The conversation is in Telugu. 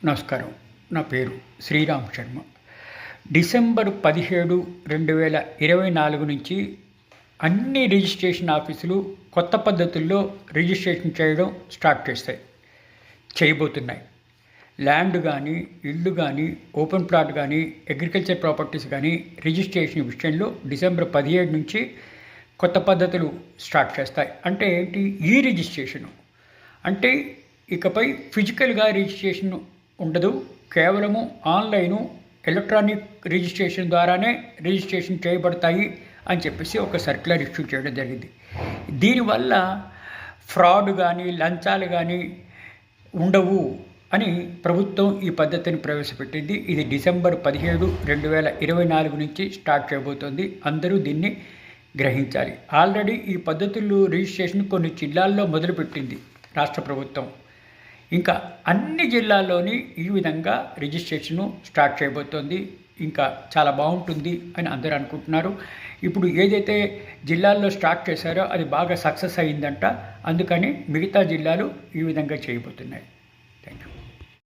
నమస్కారం. నా పేరు శ్రీరామ్ శర్మ. డిసెంబర్ 17, 2024 నుంచి అన్ని రిజిస్ట్రేషన్ ఆఫీసులు కొత్త పద్ధతుల్లో రిజిస్ట్రేషన్ స్టార్ట్ చేయబోతున్నాయి. ల్యాండ్ కానీ, ఇళ్ళు కానీ, ఓపెన్ ప్లాట్ కానీ, అగ్రికల్చర్ ప్రాపర్టీస్ కానీ రిజిస్ట్రేషన్ విషయంలో డిసెంబర్ 17 నుంచి కొత్త పద్ధతులు స్టార్ట్ చేస్తాయి. అంటే ఏంటి? ఈ రిజిస్ట్రేషను అంటే ఇకపై ఫిజికల్గా రిజిస్ట్రేషన్ ఉండదు. కేవలము ఆన్లైను, ఎలక్ట్రానిక్ రిజిస్ట్రేషన్ ద్వారానే రిజిస్ట్రేషన్ చేయబడతాయి అని చెప్పేసి ఒక సర్క్యులర్ ఇష్యూ చేయడం జరిగింది. దీనివల్ల ఫ్రాడ్ కానీ, లంచాలు కానీ ఉండవు అని ప్రభుత్వం ఈ పద్ధతిని ప్రవేశపెట్టింది. ఇది డిసెంబర్ 17, 2024 నుంచి స్టార్ట్ చేయబోతోంది. అందరూ దీన్ని గ్రహించాలి. ఆల్రెడీ ఈ పద్ధతులు రిజిస్ట్రేషన్ కొన్ని జిల్లాల్లో మొదలుపెట్టింది రాష్ట్ర ప్రభుత్వం. ఇంకా అన్ని జిల్లాల్లోని ఈ విధంగా రిజిస్ట్రేషను స్టార్ట్ చేయబోతోంది. ఇంకా చాలా బాగుంటుంది అని అందరూ అనుకుంటున్నారు. ఇప్పుడు ఏదైతే జిల్లాల్లో స్టార్ట్ చేశారో అది బాగా సక్సెస్ అయ్యిందంట. అందుకని మిగతా జిల్లాలు ఈ విధంగా చేయబోతున్నాయి. Thank you.